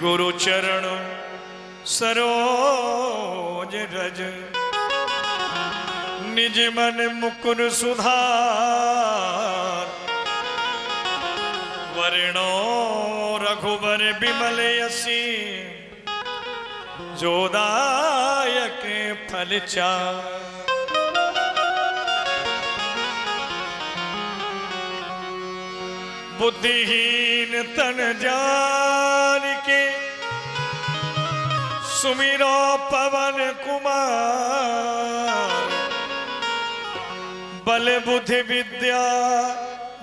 गुरु चरण सरोज रज, निज मन मुकुर सुधार, वर्णो रघुबर बिमल यसी, जोदायक फल चार। बुद्धिहीन तन जान के, सुमिरो पवन कुमार, बल बुद्धि विद्या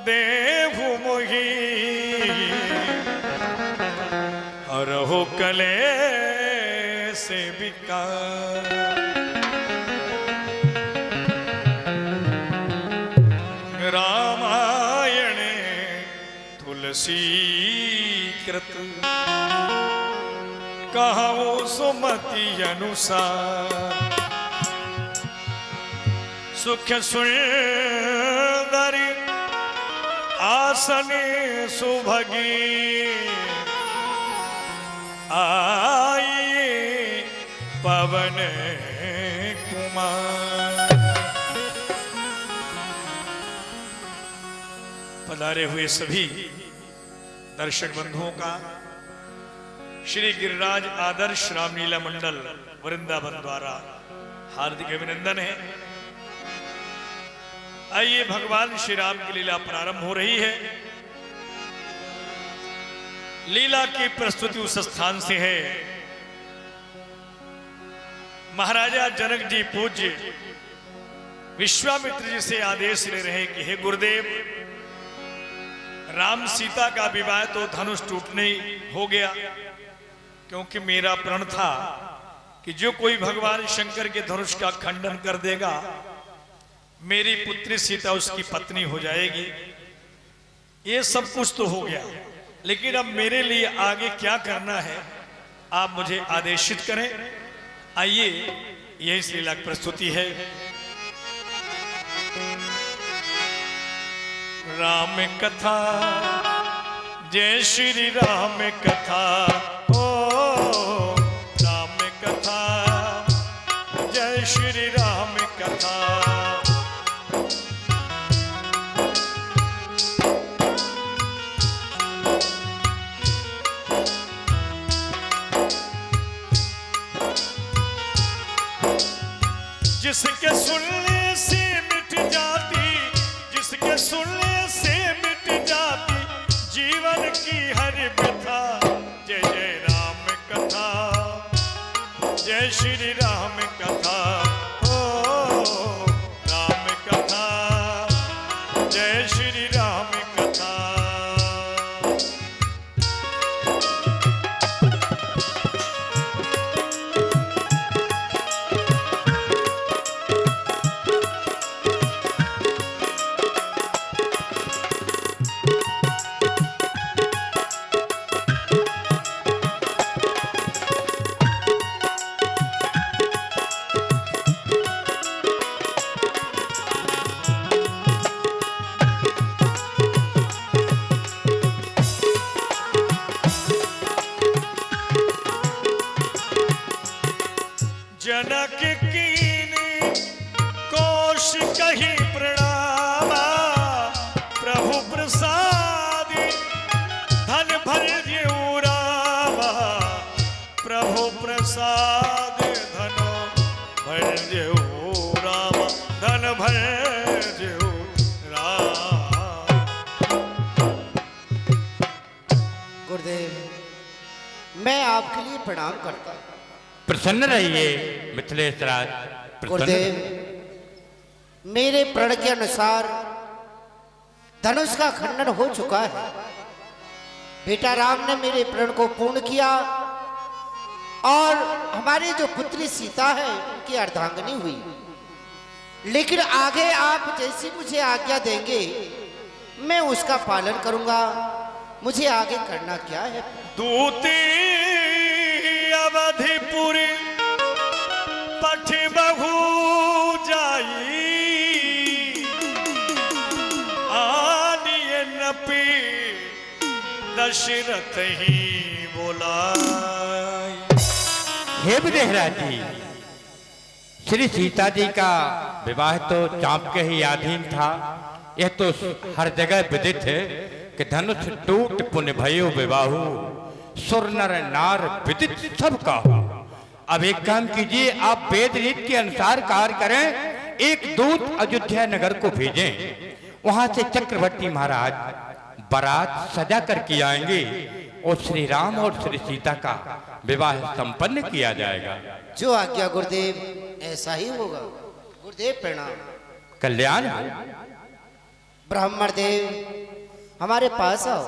देहु मोहि, हरहु कलेश विकार। रामायण तुलसी कृत, कहो सुमति अनुसार, सुख सुंदरी आसन सुभगी, आइए पवन कुमार। पधारे हुए सभी दर्शक बंधुओं का श्री गिरिराज आदर्श रामलीला मंडल वृंदावन द्वारा हार्दिक अभिनंदन है। आइए, भगवान श्री राम की लीला प्रारंभ हो रही है। लीला की प्रस्तुति उस स्थान से है। महाराजा जनक जी पूज्य विश्वामित्र जी से आदेश ले रहे कि हे गुरुदेव, राम सीता का विवाह तो धनुष टूटने हो गया, क्योंकि मेरा प्रण था कि जो कोई भगवान शंकर के धनुष का खंडन कर देगा, मेरी पुत्री सीता उसकी पत्नी हो जाएगी। ये सब कुछ तो हो गया, लेकिन अब मेरे लिए आगे क्या करना है, आप मुझे आदेशित करें। आइए, यही लीला की प्रस्तुति है। राम कथा, जय श्री राम कथा, ओ राम कथा, जय श्री राम कथा। जिसके सुनने से मिट जाती, जिसके सुनने से मिट जाती जीवन की हर व्यथा, जय जय राम कथा, जय श्री राम कथा, ओ राम कथा, जय श्री राम कथा। जनक कीनी कोश कही प्रणामा, प्रभु प्रसाद धन भर जेऊ रामा, प्रभु प्रसाद धन भर जेऊ रामा, धन भर जेऊ राम। गुरुदेव, मैं आपके लिए प्रणाम करता हूँ। प्रसन्न रहिए मिथिलेश राज। गुरुदेव, मेरे प्रण के अनुसार धनुष का खंडन हो चुका है। बेटा राम ने मेरे प्रण को पूर्ण किया और हमारी जो पुत्री सीता है उनकी अर्धांगिनी हुई। लेकिन आगे आप जैसी मुझे आज्ञा देंगे मैं उसका पालन करूंगा। मुझे आगे करना क्या है? दूती अवधिपुर पठ बहु जाई, आनिय नपी दशरथ ही बोलाई। हे विदेहराज जी, श्री सीता जी का विवाह तो चांप के ही अधीन था। यह तो हर जगह विदित है कि धनुष टूट पुण्य भयो विवाहु, सुर नर नार विदित सब का। अब एक काम कीजिए, आप वेद रीत के अनुसार कार्य करें। एक दूत अयोध्या नगर को भेजें, वहां से चक्रवर्ती महाराज बारात सजा करके आएंगे और श्री राम और श्री सीता का विवाह संपन्न किया जाएगा। जो आज्ञा गुरुदेव, ऐसा ही होगा। गुरुदेव प्रणाम। कल्याण। ब्राह्मण देव हमारे पास आओ।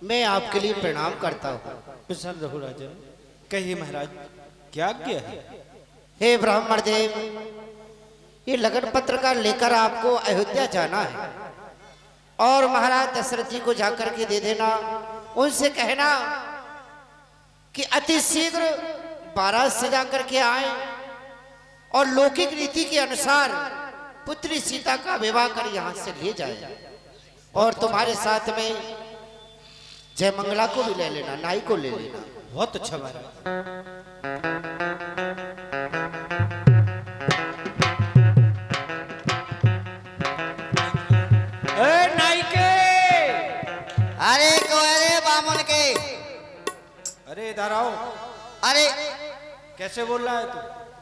मैं आपके लिए प्रणाम करता हूँ। प्रसन्न रहो राजा। कहिए महाराज, क्या आज्ञा है? हे ब्राह्मण देव, ये लगन पत्र का लेकर आपको अयोध्या जाना है और महाराज दशरथ जी को जाकर के दे देना। उनसे कहना कि अति शीघ्र बारात सजा करके आए और लौकिक रीति के अनुसार पुत्री सीता का विवाह कर यहाँ से ले जाए। और तुम्हारे साथ में जय मंगला को भी ले लेना, नाई को ले लेना। बहुत अच्छा महाराज। नाई के, अरे कोरे बामन के, अरे इधर आओ। अरे कैसे बोल रहा है तू?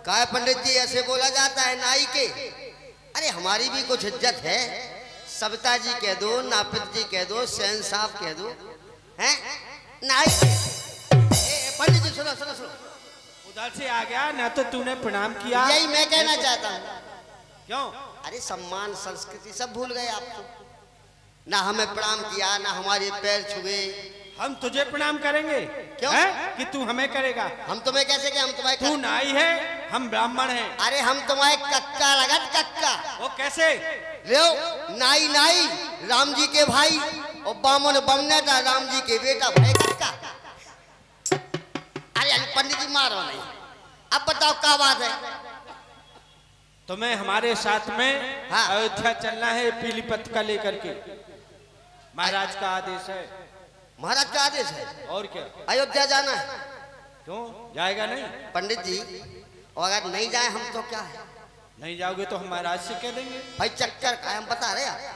काय पंडित जी, ऐसे बोला जाता है नाई के? अरे हमारी भी कुछ इज्जत है। सविता जी कह दो, नापित जी कह दो, सैन साहब कह दो, हैं? नाई पंडित जी सुनो सुनो सुनो, उधर से आ गया ना तो तूने प्रणाम किया। यही मैं कहना चाहता हूँ। क्यों? अरे सम्मान संस्कृति सब भूल गए आप तो। ना हमें प्रणाम किया, ना हमारे पैर छुए। हम तुझे प्रणाम करेंगे? क्यों? है? कि तू हमें करेगा? हम तुम्हें कैसे कि हम तुम्हारे तू नाई है, हम ब्राह्मण हैं। अरे हम तुम्हारे कक्का लगत कक्का। वो कैसे? लो नाई नाई राम जी के भाई और बामन बमने था राम जी के बेटा भाई कक्का। अरे पंडित जी मारो नहीं। अब बताओ क्या बात है? तुम्हें हमारे साथ में हाँ। अयोध्या चलना है, पीली पत्रिका लेकर के। महाराज का आदेश है। महाराज का आदेश है? और क्या? अयोध्या जाना है। क्यों जाएगा नहीं? पंडित जी, और अगर नहीं जाए हम तो क्या है? नहीं जाओगे तो हम महाराज से कह देंगे। भाई चक्कर का हम बता रहे हैं।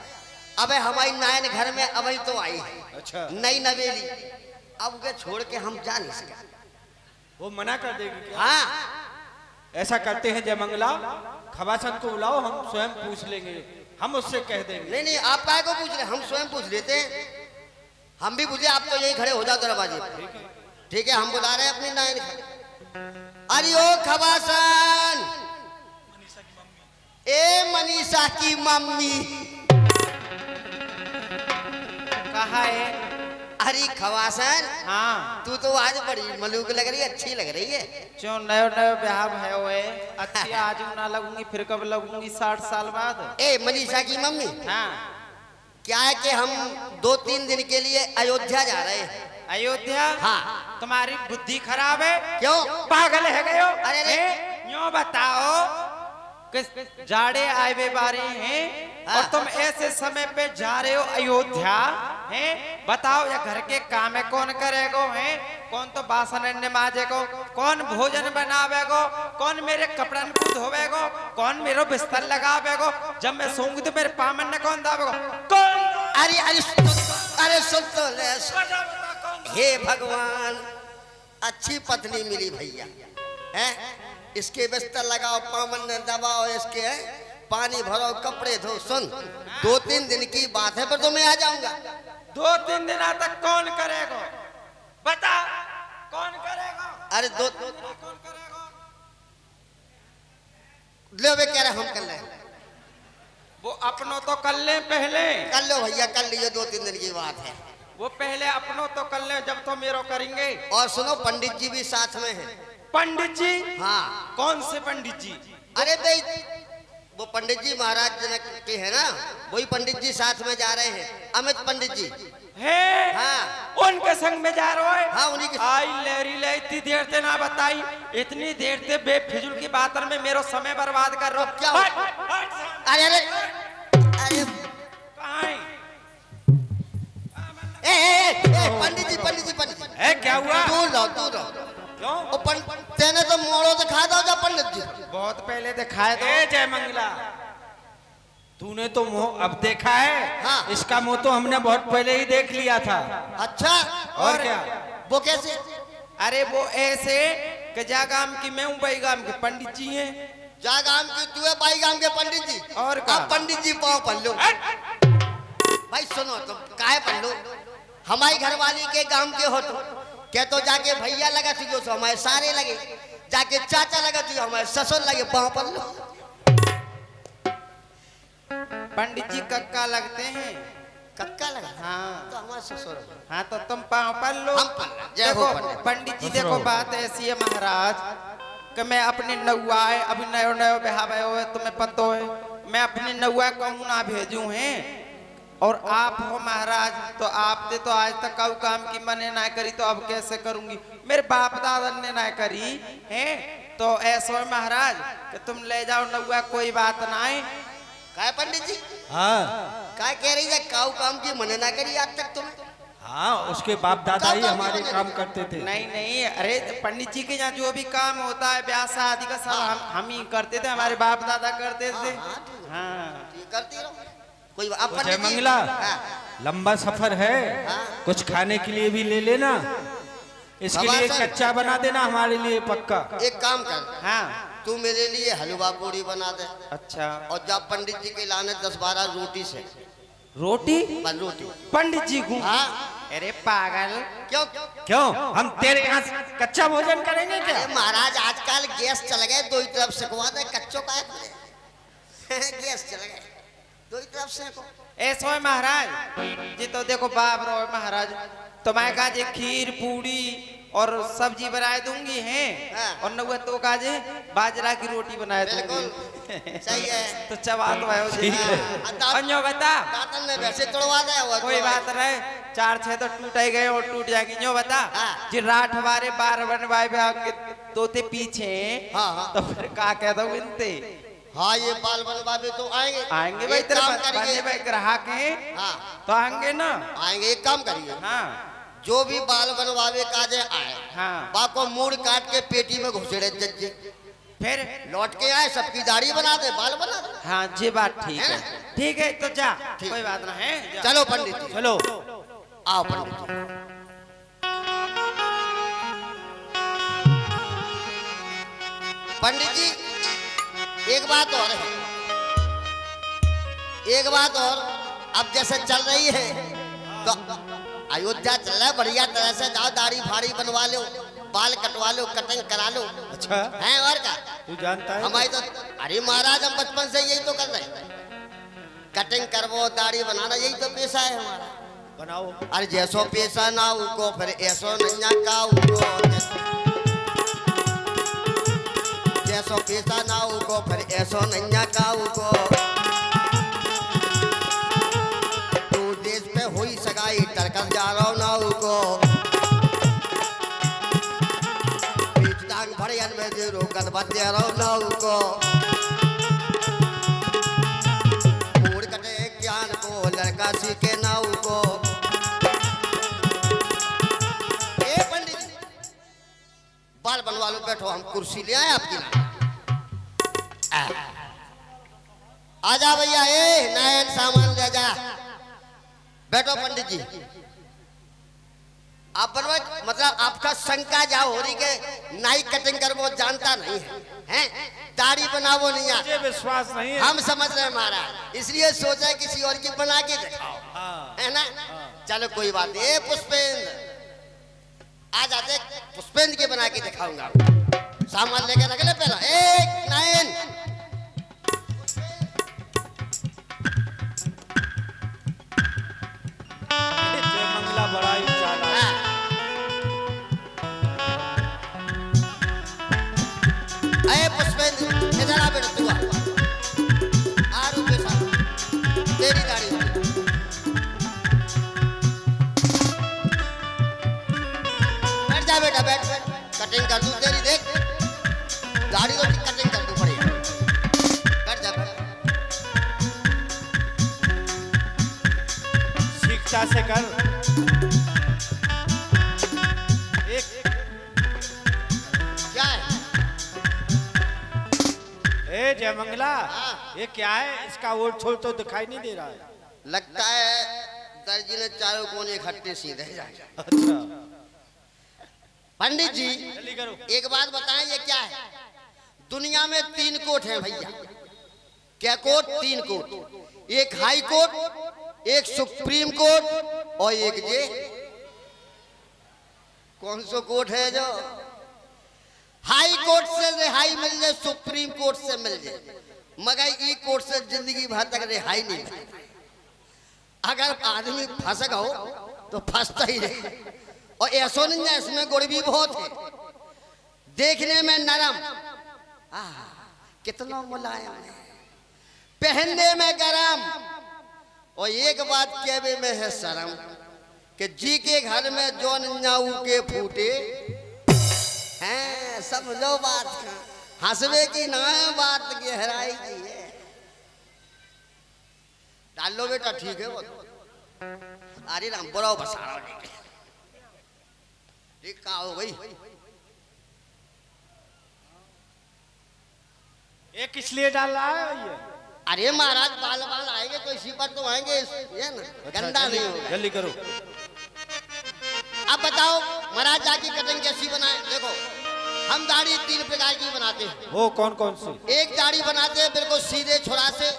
अबे हमारी नायन घर में अभी तो आई है। अच्छा। नई नवेली, अब उसे छोड़ के हम जा नहीं सकते। वो मना कर देगी क्या? हाँ ऐसा करते हैं जयमंगला, खवासन को बुलाओ, हम स्वयं पूछ लेंगे, हम उससे कह देंगे। नहीं नहीं, आप काय को पूछ रहे? हम स्वयं पूछ लेते हैं। हम भी पूछे, आप तो यही खड़े हो जाओ दरवाजे पर। ठीक है, हम बुला रहे हैं अपनी नायन घर। अरे ओ खवासन, ए मनीषा की मम्मी कहा है? अरे खवासन, हाँ, तू तो आज बड़ी मलूक लग रही है, अच्छी लग रही है। जो नयो नयो ब्याह है हुए अच्छी आज ना लगूंगी, फिर कब लगूंगी? 60 साल बाद। ए मनीषा की मम्मी, हाँ, क्या है कि हम 2-3 दिन के लिए अयोध्या जा रहे हैं। अयोध्या? हाँ। तुम्हारी बुद्धि खराब है? क्यों? पागल है गए हो? अरे रे। यूं बताओ, जाड़े आए हुए बारे हैं और तुम ऐसे समय पे जा रहे हो अयोध्या हैं? बताओ, या घर के काम है कौन करेगो? हैं? कौन तो बासन माजेगो? कौन भोजन बनावेगो? कौन मेरे कपड़न को धोवेगो? कौन मेरे बिस्तर लगावेगो? जब मैं सोऊंगी तो मेरे पामन ने कौन दावेगो? कौन? अरे अरे अरे सुन तो ले। हे भगवान, अच्छी पत्नी मिली भैया, हैं? इसके बिस्तर लगाओ, पामन ने दबाओ, इसके पानी भरो, कपड़े धो। सुन, 2-3 दिन की बात है, पर तो मैं आ जाऊंगा। 2-3 दिन तक कौन करेगा? बता, कौन करेगा? अरे कौन करेगा? ले वे कह रहे हम कर ले। वो अपनों तो कर ले पहले। कर लो भैया, कर लीजिए, 2-3 दिन की बात है। वो पहले अपनों तो कर ले, जब तो मेरो करेंगे। और सुनो, पंडित जी भी साथ में हैं। पंडित जी? हाँ। कौन से पंडित जी? अरे भाई, वो पंडित जी महाराज जनक के हैं ना, वही पंडित जी साथ में जा रहे हैं। अमित पंडित जी है? हाँ। उनके संग में जा रहे हो? हाँ, उन्हीं के। आई लेरी ले, इतनी देर से ना बताई, इतनी देर से बेफिजुल की बातन में मेरो समय बर्बाद कर रहे हो। क्या हट, हुआ? हट, हट। अरे अरे अरे पंडित जी पंडित जी पंडित जी है क्या हुआ? दूर रहो क्यों? ओ तेने तो मोड़ो दिखा दो जा पंडित जी। बहुत पहले दिखाए तो ए जय मंगला, तूने तो मुंह अब देखा है? हाँ। इसका मुंह तो हमने बहुत पहले ही देख लिया था। अच्छा और क्या? वो कैसे? अरे वो ऐसे कि जा गांव की मैं हूँ, भाई गांव के पंडित जी हैं। जा गांव की तू है, बाई गांव के पंडित जी। और क्या? अब पंडित जी पाँव पढ़ लो। भाई सुनो तुम काहे पढ़ लो, हमारी घरवाली के गांव के हो तो क्या तो जाके भैया लगा थी जो हमारे सारे लगे, जाके चाचा लगा थी हमारे ससुर लगे, पाँव पढ़ लो। पंडित जी कक्का लगते हैं। कक्का लगा? हाँ तो हमारे ससुर। हाँ तो तुम पाँव पढ़ लो। हम पढ़ रहे, जय हो देखो पंडित। पंडित जी देखो बात ऐसी है महाराज कि मैं अपने नौआ है, अभी नयो नयो ब्याह भयो है, तुम्हें पता है, मैं अपने नौआ को ना भेजू हैं। और आप हो महाराज तो आपने तो आज तक काऊ काम की मैंने ना करी, तो अब कैसे करूंगी? मेरे बाप दादा ने ना करी है, तो ऐसा है महाराज कि तुम ले जाओ नौआ, कोई बात ना है। काय पंडित जी हाँ काय कह रही है, काऊ काम की मने ना करी आज तक तुम? हाँ, उसके बाप दादा ही हमारे काम करते थे। नहीं नहीं, अरे पंडित जी के यहाँ जो भी काम होता है ब्याह शादी का सब हम ही करते थे, हमारे बाप दादा करते थे। हाँ ठीक करती रहो, कोई अब तो पंडित जय जी- मंगला, हाँ, लंबा सफर है, कुछ खाने के लिए भी ले लेना, इसके लिए खबासर। कच्चा बना देना हमारे लिए पक्का। एक काम कर, हाँ तू मेरे लिए हलवा पूरी बना दे, अच्छा। और जब पंडित जी के लाने 10-12 रोटी से रोटी बस रोटी। पंडित जी को? हाँ अरे पागल, क्यों? क्यों, हम तेरे यहाँ से कच्चा भोजन करेंगे क्या? अरे महाराज आजकल गैस चल गए, दो ही तरफ सेकवा दे, कच्चों का गैस चल गए, दो ही तरफ सेको। ऐसा है महाराज जी, तो देखो बाप रो महाराज, तुम्हारे काजे खीर पूड़ी और सब्जी बनाए दूंगी हैं, हाँ। और नौआ तो काजे बाजरा की रोटी बनाए बिल्कुल दूंगी। सही है। तो चबा तो है ठीक है। अन्यो बता, दातन ने वैसे तोड़वा दे वो कोई बात रहे, 4-6 तो टूट ही गए और टूट जाएंगे। जो बता हाँ। जी, राठ हमारे 12 बनवाए के तोते पीछे, हाँ, हाँ। तो फिर का कह दो इनते हाँ ये बाल बनवावे तो आएंगे। आएंगे भाई, एक तेरे काम बने करिए, भाई ग्राहक हैं हाँ तो आएंगे ना। आएंगे, एक काम करिए, हाँ जो भी बाल बनवावे काजे आए, हाँ बाको मूड काट के पेटी में घुसेड़े जज्जे, फिर लौट के आए सबकी दाढ़ी बना दे, बाल बना दे। हाँ जी बात ठीक है है, ना? ठीक है तो जा, ठीक। कोई बात ना है जा। चलो पंडित जी, चलो। आओ पंडित जी। पंडित जी एक बात और है, एक बात और, अब जैसे चल रही है तो अयोध्या चल रहा है, बढ़िया तरह से जाओ, दाढ़ी फाड़ी बनवा लो, बाल कटवा लो, कटिंग करा लो। अच्छा, हैं और क्या? तू जानता है? हमारी तो, अरे महाराज हम बचपन से यही तो कर रहे हैं, कटिंग करवो, दाढ़ी बनाना, यही तो पेशा है हमारा। बनाओ। अरे जैसो पेशा ना उको फिर ऐसो नैया का उको, जैसो पेशा ना उको फिर ऐसो नैया का उको, तू देश पे हुई सगाई टरकर जा रहा ना उको, बीच टांग भरे में जे रोकत बच जा रहा ना उको, मूड कटे ज्ञान को लड़का सीखे ना उको। बाल बनवा लो, बैठो, हम कुर्सी ले आए आपकी ना। आजा भैया, ए नयन सामान ले जा, बैठो पंडित जी। आप बनवा, मतलब आपका शंका जा हो रही के नाई कटिंग कर वो जानता नहीं है, हैं? दाढ़ी बनावो नहीं आता, मुझे विश्वास नहीं है। हम समझ रहे हैं महाराज, इसलिए सोचा किसी और की बना के दिखाओ, है ना? चलो कोई बात नहीं। ए पुष्पेंद्र आ जाते, पुष्पेंद्र के बना के दिखाऊंगा, सामान लेके रख ले पहला। एक नाइन, जय मंगला बड़ा ही चालाक। हाँ। अरे पुष्पेंद्र इधर आ बेटा, तू आ रुपये साहब, तेरी गाड़ी बैठ जा बेटा, बैठ बैठ, कटिंग कर दूं तेरी, देख गाड़ी को कटिंग कर दूं, बढ़िया, बैठ जा बैठ। सीखता से कर। एक क्या है? ए जयमंगला, हाँ। ये क्या है? इसका ओट छोड़ तो दिखाई नहीं दे रहा है। लगता है दर्जी ने चारों कोने इकट्ठे सीधे जाए। अच्छा, पंडित जी जल्दी करो। एक बात बताएं, ये क्या है? दुनिया में 3 कोर्ट हैं भैया। क्या कोर्ट? 3 कोर्ट। एक हाई कोर्ट, एक सुप्रीम कोर्ट और एक ये कौन सा कोर्ट है जो हाई कोर्ट से रिहाई मिल जाए, सुप्रीम कोर्ट से मिल जाए, मगर ई कोर्ट से जिंदगी भर तक रिहाई नहीं मिलती। अगर आदमी फंस गो तो फंसता ही रहे। और ऐसा नहीं है, इसमें गुड़ भी बहुत है। देखने में नरम, कितना मुलायम है, पहनने में गरम, और एक बात कहने में है शर्म कि जी के घर में जो नन्नाऊ के फूटे हैं, समझो बात का। हंसवे की ना है, बात गहराई की है। डाल लो बेटा, ठीक है वो तो। अरे राम बोलो बसारा लेके ठीक कहा हो गई। ये किस लिए डाल रहा है ये? अरे महाराज बाल बाल आएंगे तो इसी पर तो आएंगे, ये ना गंदा नहीं होगा। जल्दी करो। अब बताओ महाराज जाकी कटिंग कैसी बनाए? देखो हम दाढ़ी 3 प्रकार की बनाते हैं। वो कौन कौन सी? एक दाढ़ी बनाते हैं बिल्कुल सीधे छुरा से,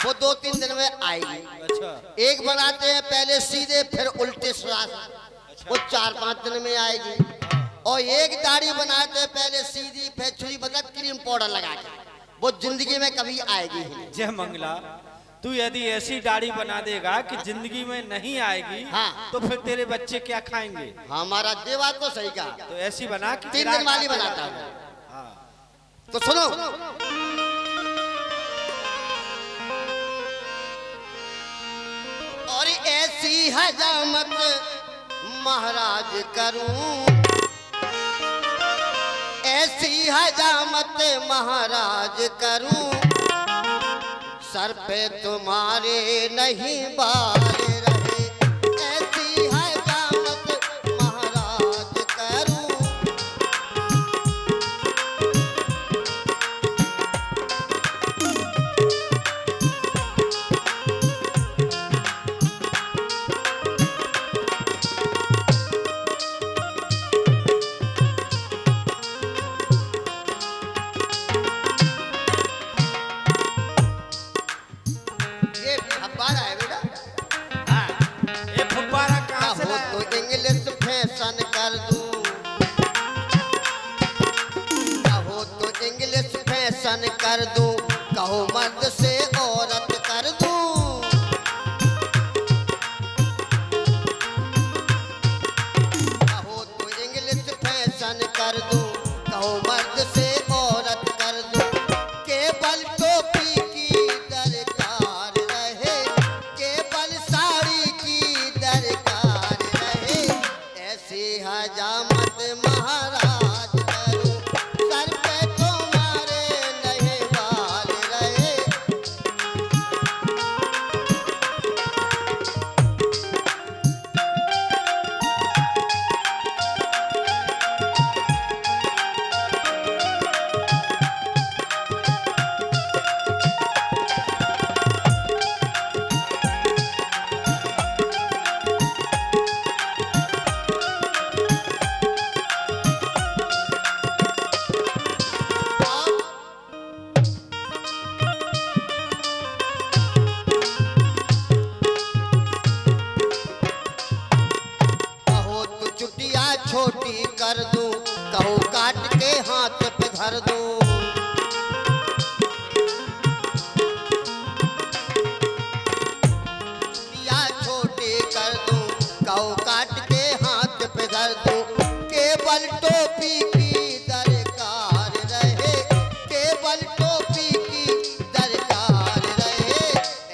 वो 2-3 दिन में आएगी। अच्छा, एक बनाते हैं पहले सीधे फिर उल्टे छुरा से, वो 4-5 दिन में आएगी। और एक दाढ़ी बनाते हैं पहले सीधी फिर छुरी, मतलब क्रीम पाउडर लगा के, वो जिंदगी में कभी आएगी ही नहीं। जयमंगला, तू यदि ऐसी दाढ़ी बना देगा कि जिंदगी में नहीं आएगी, हाँ। तो फिर तेरे बच्चे क्या खाएंगे? हमारा ये बात तो सही कहा। तो ऐसी बना कि 3 दिन वाली बनाता हूँ। हाँ। तो सुनो, और ऐसी हजामत महाराज करूं, ऐसी हजामत महाराज करूं, सर पे तुम्हारे नहीं बाल रहे। ऐसी हजामत महाराज करूं, ये अखबार है बेटा। ये फुब्बारा कहाँ से कहो लाया? तो इंग्लिश फैशन कर दूं, कहो तो इंग्लिश फैशन कर दूं, कहो मर्द से औरत कर दूं, कहो तो इंग्लिश फैशन कर दूं, कहो मर्द से औरत कर दूं। केवल टोपी की दरकार रहे, केवल साड़ी की दरकार रहे, ऐसी हजामत महाराज करूं, सर पे तुम्हारे नहीं बाल रहे। कहो तो चुटिया छोटी कर दूं, कहो काट के हाथ पे धर दूं, चुटिया छोटी कर दूं, कहो काट के हाथ पे धर दूं। केवल टोपी की दरकार रहे, केवल टोपी की दरकार रहे,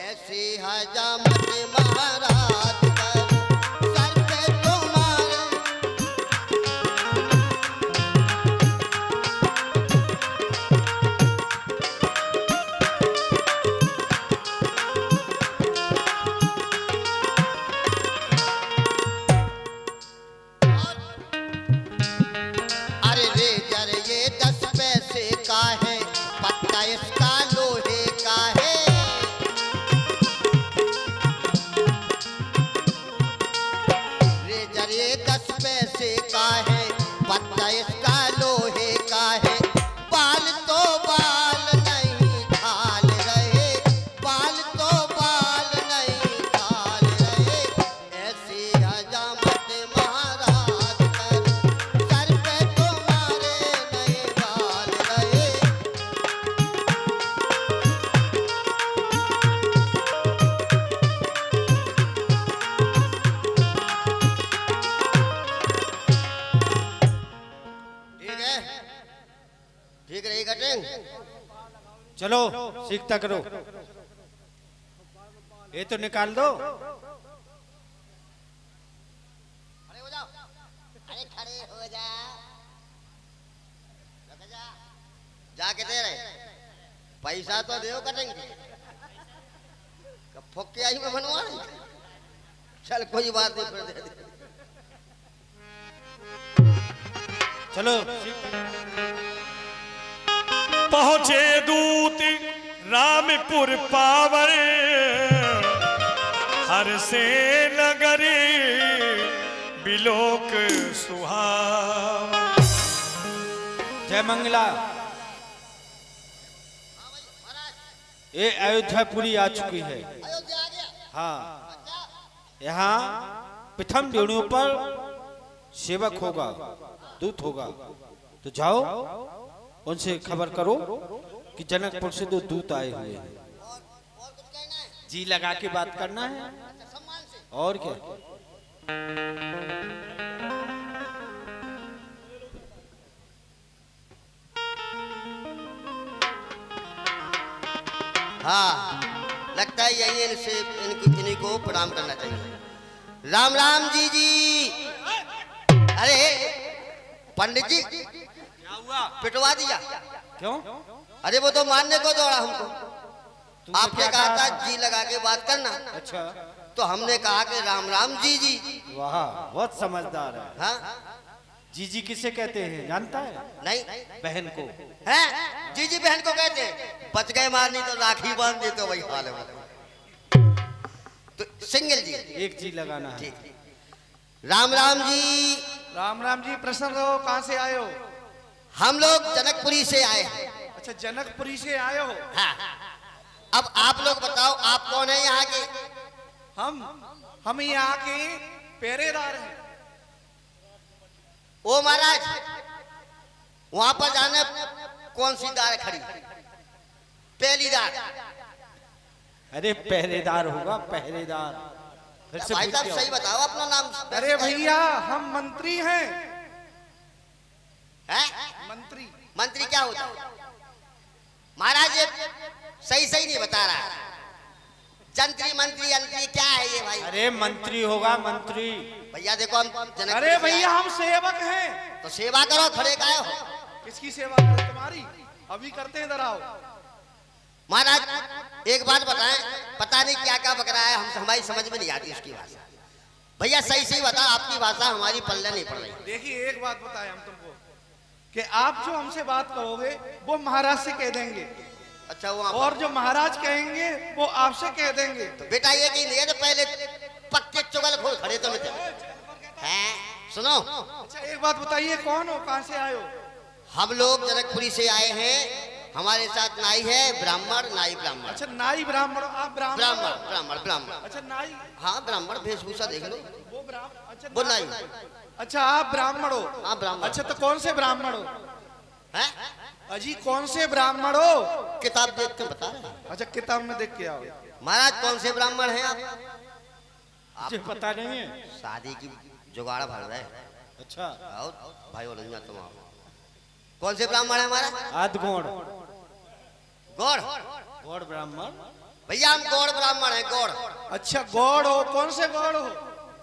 ऐसी हजामत महाराज करूं, सर पे तुम्हारे चलो सीखता करो, ये तो निकाल दो। खड़े हो जाओ, अरे खड़े हो जा, रुक जा, जाके दे रहे पैसा तो दे कटेंगे, फुक के आई में बनवा रही। चल कोई बात नहीं, फिर दे दे। चलो पहुंचे दूत रामपुर पावर, हर से नगरी बिलोक सुहाव। जय मंगला। ये अयोध्यापुरी आ चुकी है। अयोध्या आ गया। हाँ, यहाँ प्रथम वेणुओं पर सेवक होगा, दूत होगा, तो जाओ उनसे खबर करो कि जनकपुर से 2 दूत आए हुए हैं। और कुछ कहना है? जी लगा के बात करना है, अच्छा, सम्मान से। और क्या। हाँ, लगता है यही इनसे इन्हीं को प्रणाम करना चाहिए। राम राम जी। अरे पंडित जी, क्या हुआ? पिटवा दिया। क्यों? अरे वो तो मारने को दौड़ा हमको। तुमने आपने क्या कहा था था? जी लगा के बात करना, अच्छा, तो हमने कहा कि राम राम जी। वाह, बहुत समझदार है। हाँ, जीजी किसे कहते हैं जानता है? नहीं बहन को। है, जी बहन को कहते हैं। बच गए मारनी तो राखी बांध दे, तो वही हाल है वो। तो सिंगल जी, एक जी लगाना है। ठीक। राम राम जी। राम राम जी, प्रसन्न रहो। कहाँ से आए हो? हम लोग जनकपुरी से आए हैं। अच्छा, जनकपुरी से आए हो। हाँ। अब आप लोग बताओ, आप कौन है यहाँ के? हम यहाँ के पहरेदार हैं। ओ महाराज, वहां पर जाने कौन सी दार खड़ी? पहली दार। अरे पहरेदार होगा, पहरेदार। फिर से भाई पूछ साहब के सही आओ। बताओ अपना नाम। अरे भैया, हम मंत्री हैं। है? मंत्री। मंत्री क्या होता है? महाराज ये सही नहीं बता रहा है। जंत्री मंत्री अंत्री क्या है ये भाई? अरे मंत्री होगा, मंत्री। भैया देखो, हम जनकपुरी अरे से भैया, आए। हम सेवक हैं। तो सेवा करो, खड़े काहे हो? किसकी सेवा करें? तुम्हारी। अभी करते हैं, इधर आओ। महाराज एक बात बताएं, पता नहीं क्या क्या बक रहा है, हम हमारी समझ में नहीं आती उसकी भाषा। भैया सही बता, आपकी भाषा हमारी पल्ले नहीं पड़ रही। देखिए, एक बात बताए हम तुमको कि आप जो हमसे बात करोगे वो महाराज से कह देंगे, अच्छा, वो और जो महाराज कहेंगे वो आपसे कह देंगे। तो बेटा ये कि नहीं, तो पहले पक्के चुगल खोल खड़े तो नहीं हैं। सुनो, अच्छा, एक बात बताइए, कौन हो, कहाँ से आए हो? हम लोग जनकपुरी से आए हैं। हमारे साथ नाई है, ब्राह्मण, नाई ब्राह्मण। अच्छा, नाई ब्राह्मण। आप ब्राह्मण। अच्छा, नाई। हाँ, ब्राह्मण वेशभूषा देख लो। वो ब्राह्मण। अच्छा, वो नाई। अच्छा, आप ब्राह्मण हो। हाँ, ब्राह्मण। अच्छा, तो कौन से ब्राह्मण हो? हैं? अजी, कौन से ब्राह्मण हो? किताब देख के बता रहे हैं। अच्छा, किताब में देख के आओ। महाराज कौन से ब्राह्मण हैं आप? मुझे पता नहीं है। शादी की जुगाड़ भर रहे। अच्छा, आओ भाई ओलंजा, तुम आओ। कौन से ब्राह्मण है हमारा? आधगौड़। गौड़। गौड़ ब्राह्मण। भैया हम गौड़ ब्राह्मण हैं, गौड़। अच्छा, गौड़ हो। कौन से गौड़ हो?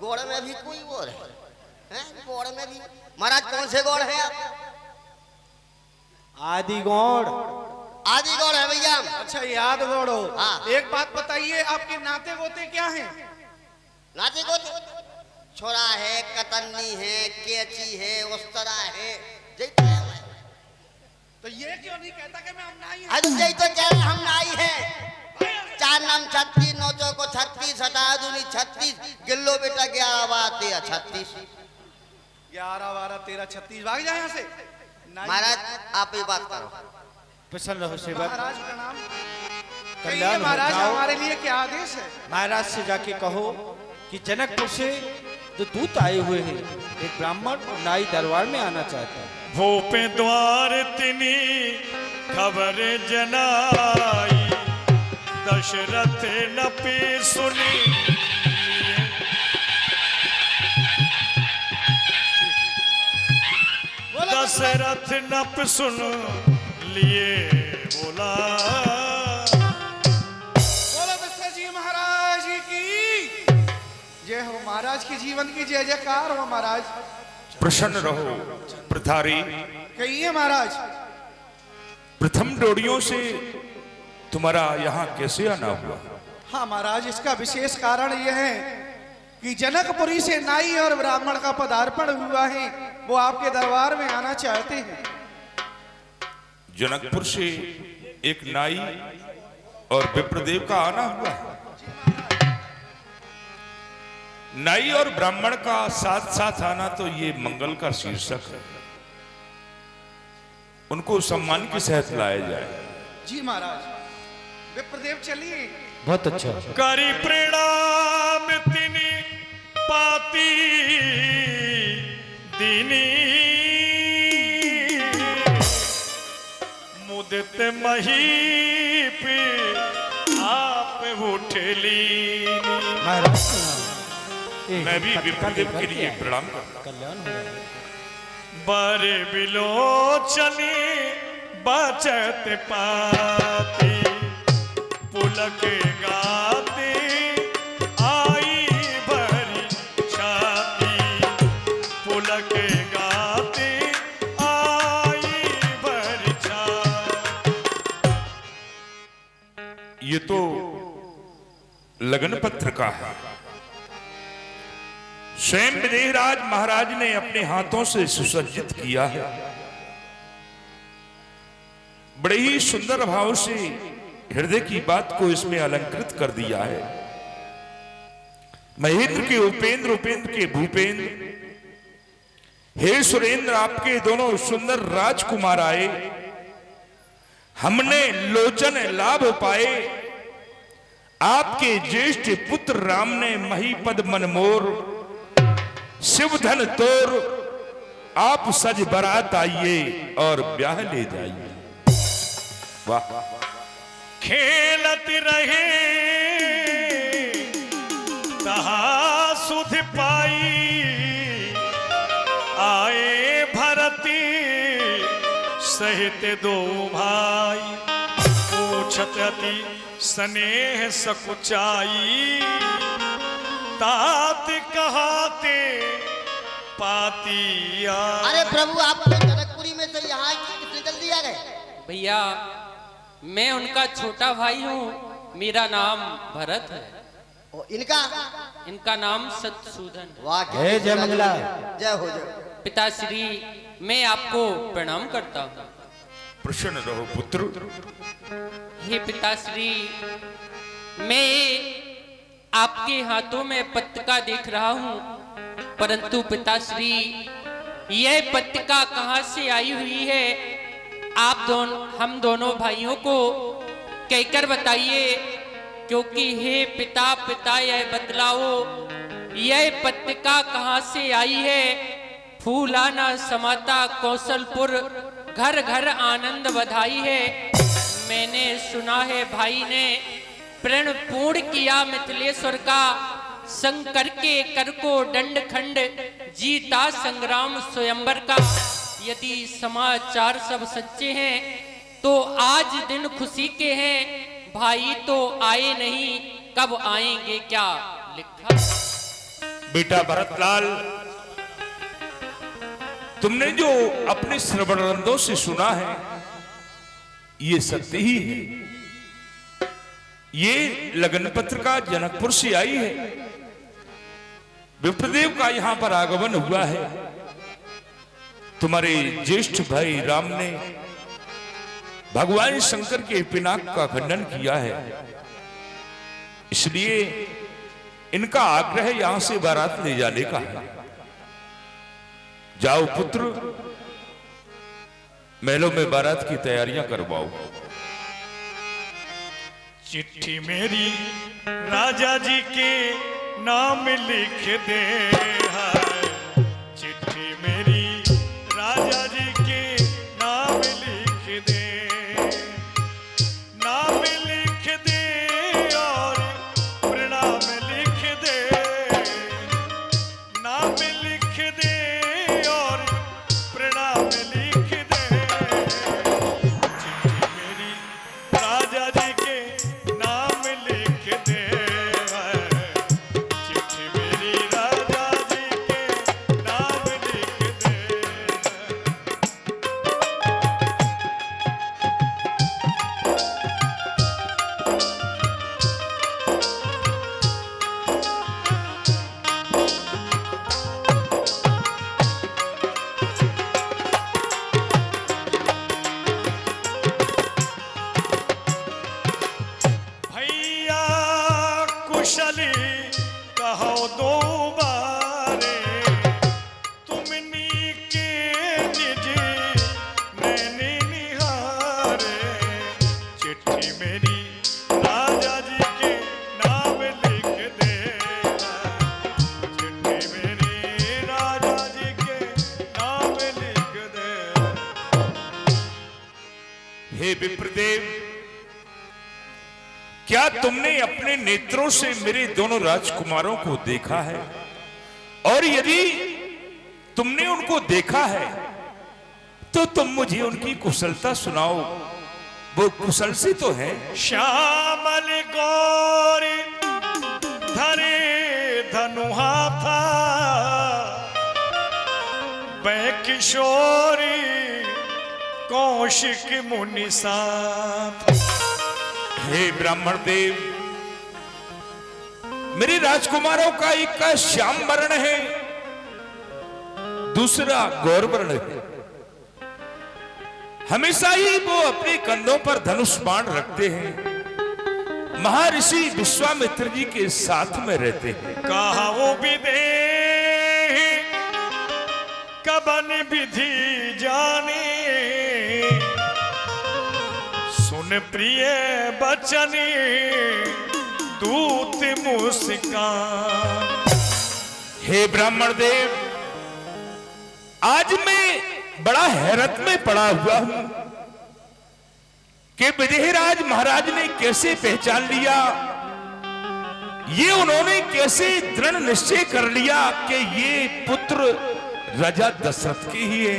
गौड़ में भी कोई वो है? गौड़ में भी। महाराज कौन से गौड़ हैं आप? आदि गौड़। आदि गौड़ है भैया हम। अच्छा, याद गौड़ हो। हाँ। एक बात बताइए, आपके नाते गोते क्या हैं? नाते को छोरा है, कतन्नी है, केची है, उस्तरा है। तो ये क्यों नहीं कहता कि मैं हम नाई हैं? आज यही तो कह रहे हम नाई हैं। 4 नाम 36, 9 चौको 36, 7 दूनी 36, गिल्लो बेटा 11 बार 13 36। 11, 12, 13, 36। भाग जाए यहाँ से। नाई। महाराज आप ही बात करो। प्रसन्न रहो सेवक। महाराज प्रणाम। कल्याण कहिए हो महाराज, जाओ। हमारे लिए क्या आदेश है? महाराज से जाके कहो कि जनकपुर से 2 दूत आए हुए हैं, एक ब्राह्मण और नाई दरबार में आना चाहता है। भोपे द्वार तिनी खबर जनाई, दशरथ नपी सुनी। दशरथ नप सुन लिए बोला। बोलो दशरथ जी महाराज की जय हो। महाराज के जीवन की जय जयकार हो महाराज। प्रसन्न रहो प्रथारी। कहिए महाराज। प्रथम डोरियों से तुम्हारा यहाँ कैसे आना हुआ? हाँ महाराज, इसका विशेष कारण यह है कि जनकपुरी से नाई और ब्राह्मण का पदार्पण हुआ है, वो आपके दरबार में आना चाहते हैं। जनकपुर से एक नाई और विप्रदेव का आना हुआ है। नाई और ब्राह्मण का साथ साथ आना तो ये मंगल का शीर्षक है। उनको सम्मान के साथ लाया जाए। जी महाराज। विप्रदेव चलिए। बहुत अच्छा। करी प्रणाम तिनी पाती दीनी मुदित महीप आप उठली। मैं भी विप्रदेव के लिए प्रणाम करता। बरे बिलोचनी बचत पाती पुलक गाते आई भरी छाती। पुलक गाते आई भरी छाती। ये तो लगन पत्र का है। स्वयं विदेहराज महाराज ने अपने हाथों से सुसज्जित किया है। बड़े ही सुंदर भाव से हृदय की बात को इसमें अलंकृत कर दिया है। महेंद्र के उपेंद्र, उपेंद्र के भूपेंद्र, हे सुरेंद्र, आपके दोनों सुंदर राजकुमार आए। हमने लोचन लाभ पाए। आपके ज्येष्ठ पुत्र राम ने महीपद मनमोर शिव धन तोर। आप सज बरात आइए और ब्याह ले जाइए। वाह। खेलत रहे तहा सुध पाई। आए भरती सहित दो भाई। पूछत अति स्नेह सकुचाई। तात कहाते पातिया। अरे प्रभु, आपको जनकपुरी में से यहाँ कितने जल्दी आ गए? भैया, मैं उनका छोटा भाई हूँ। मेरा नाम भरत है। और इनका? इनका नाम सतसूदन है। वाह, जय जय मंगला। जय हो जय। पिताश्री, मैं आपको प्रणाम करता हूँ। प्रसन्न रहो पुत्र। हे पिताश्री, मैं आपके हाथों में पत्रिका देख रहा हूँ, परंतु पिताश्री यह पत्रिका कहाँ से आई हुई है? आप हम दोनों भाइयों को कहकर बताइए, क्योंकि हे पिता पिता यह बतलाओ, यह पत्रिका कहाँ से आई है? फूलाना समाता कौशलपुर, घर घर आनंद बधाई है। मैंने सुना है भाई ने प्रण पूर्ण किया मिथिलेश्वर का। शंकर के कर को दंड खंड, जीता संग्राम स्वयंवर का। यदि समाचार सब सच्चे हैं तो आज दिन खुशी के हैं। भाई तो आए नहीं, कब आएंगे क्या लिखा। बेटा भरतलाल, तुमने जो अपने श्रवणरंधों से सुना है ये सत्य ही है। ये लगन पत्रिका जनकपुर से आई है। विप्रदेव का यहां पर आगमन हुआ है। तुम्हारे ज्येष्ठ भाई राम ने भगवान शंकर के पिनाक का खंडन किया है, इसलिए इनका आग्रह यहां से बारात ले जाने का है। जाओ पुत्र, महलों में बारात की तैयारियां करवाओ। चिट्ठी मेरी राजा जी के नाम लिख दे है। चिट्ठी मेरी राजा जी के नाम लिख दे। नाम लिख दे और प्रणाम लिख दे। नाम लिख दे और प्रणाम लिख दे। चिट्ठी मेरी कुशली कहो दो बारे तुमनी के निज नैने निहारे चिट्ठी मेरी राजा जी के नाम लिख देना चिट्ठी मेरी राजा जी के नाम लिख देना। हे विप्रदेव, क्या तुमने अपने नेत्रों से मेरे दोनों राजकुमारों को देखा है? और यदि तुमने उनको देखा है तो तुम मुझे उनकी कुशलता सुनाओ। वो कुशल से तो है। श्यामल गौरी धरे धनुहा था वह किशोरी कौशिक मुनि साथ। हे ब्राह्मण देव, मेरे राजकुमारों का एक का श्याम वर्ण है, दूसरा गौर वर्ण है। हमेशा ही वो अपने कंधों पर धनुष बाण रखते हैं। महर्षि विश्वामित्र जी के साथ में रहते हैं। कहा वो विदेही कबन विधि जाने सुन प्रिय बचन दूत मुस्कान। हे ब्राह्मण देव, आज मैं बड़ा हैरत में पड़ा हुआ हूं कि विदेहराज महाराज ने कैसे पहचान लिया, ये उन्होंने कैसे दृढ़ निश्चय कर लिया कि ये पुत्र राजा दशरथ के ही है,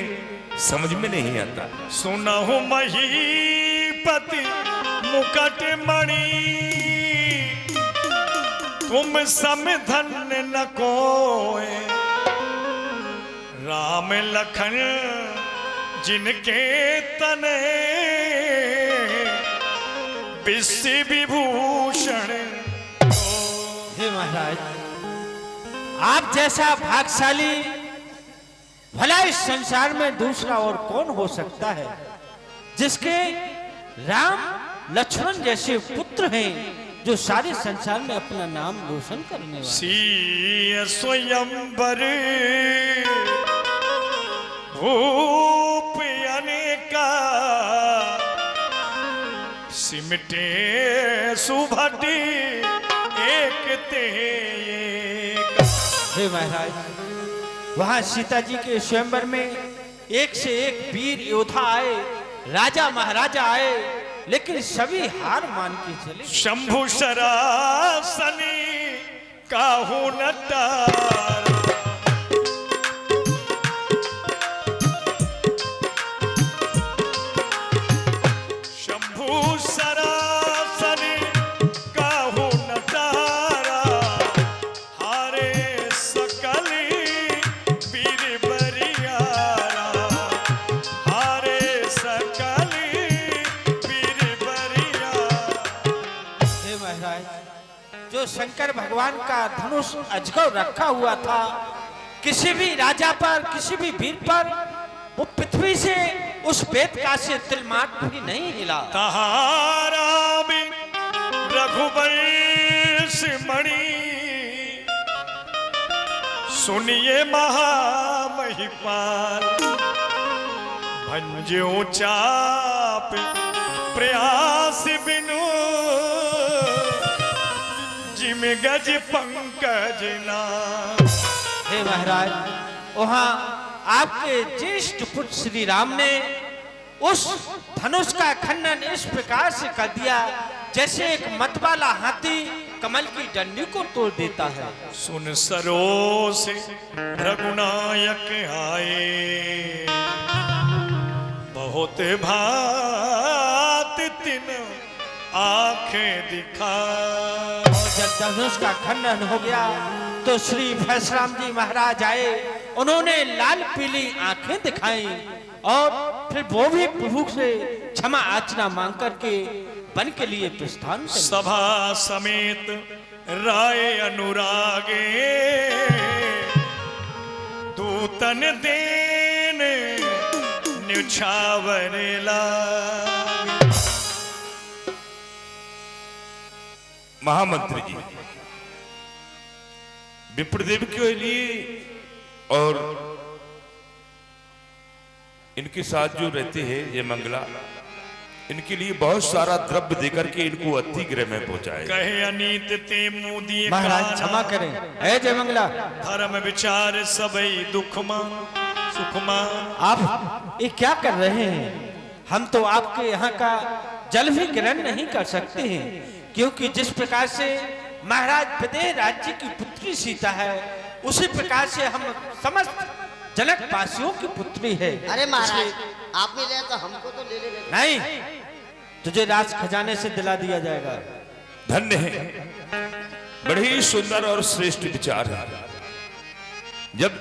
समझ में नहीं आता। सुनहु महीपति मुकट मणि तुम सम धन्य न कोय राम लखन जिनके तने विश्व विभूषण। हे महाराज, आप जैसा भाग्यशाली भला इस संसार में दूसरा और कौन हो सकता है, जिसके राम लक्ष्मण जैसे पुत्र हैं जो सारे संसार में अपना नाम रोशन करने वाले। सीय स्वयंवर भूप अनेका सिमटे सुभटी एक ते एक। हे महाराज, वहां सीता जी के स्वयंवर में एक से एक वीर योद्धा आए, राजा महाराजा आए, लेकिन सभी हार मान के चले। शंभु शरासनी काहू नटार शंभु शरासनी काहू नटारा हारे सकली वीर बरियारा हारे सकली वीर बरियारा। हे महाराज, जो शंकर भगवान का धनुष अजगर रखा हुआ था, किसी भी राजा पर, किसी भी वीर पर वो पृथ्वी से उस वेद का से तिलमात्र भी नहीं हिला। तहारा भी रघुवंश मणि सुनिए महामहिपाल भंजो चाप प्रयास बिनु जिम गज पंकज ना। हे महाराज, वहां आपके ज्येष्ठ पुत्र श्री राम ने उस धनुष का खंडन इस प्रकार से कर दिया जैसे एक मतवाला हाथी कमल की डंडी को तोड़ देता है। सुन सरोस रघुनायक आए बहुत भात तिन आंखें दिखा। जब धनुष का खंडन हो गया तो श्री परशुराम जी महाराज आए, उन्होंने लाल पीली आंखें दिखाई और फिर वो भी प्रभु से क्षमा याचना मांग करके वन के लिए प्रस्थान कर। सभा समेत राय अनुरागे दूतन देन न्युछावर लागे। महामंत्री जी, विप्रदेव के लिए और इनके साथ जो रहते हैं ये मंगला, इनके लिए बहुत सारा द्रव्य देकर के इनको अतिथि गृह में पहुंचाए। कहे अनीत ते मुंह दिए महाराज काना, क्षमा करें। है जय मंगला, धर्म विचार सबई दुखमान सुखमान। आप ये क्या कर रहे हैं? हम तो आपके यहाँ का जल भी ग्रहण नहीं कर सकते हैं, क्योंकि जिस प्रकार से महाराज विदेह राज्य की पुत्री सीता है, उसी प्रकार से हम समस्त जनक वासियों की पुत्री है। अरे महाराज आप भी ले तो हमको तो ले ले नहीं, तुझे राज खजाने से दिला दिया जाएगा। धन्य है, बड़े ही सुंदर और श्रेष्ठ विचार है। जब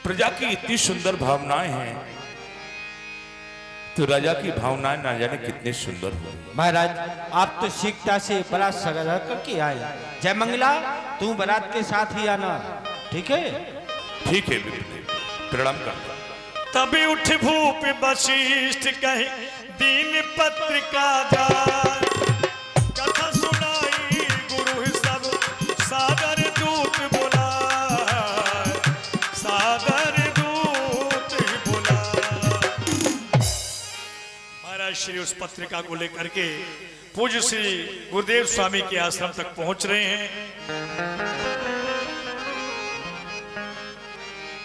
प्रजा की इतनी सुंदर भावनाएं हैं तो राजा की भावनाएं ना जाने कितने सुंदर हो। महाराज आप तो शीघ्रता से बारात सजा करके आए। जय मंगला, तू बारात के साथ ही आना, ठीक है? ठीक है विप्रदेव, प्रणाम करता। तभी उठ भूप वशिष्ठ कहे दीन पत्रिका जाय, कथा सुनाई गुरु सब सादर दूत बोला, सादर दूत बोला। महाराज श्री उस पत्रिका को लेकर के पूज्य श्री गुरुदेव स्वामी के आश्रम तक पहुंच रहे हैं।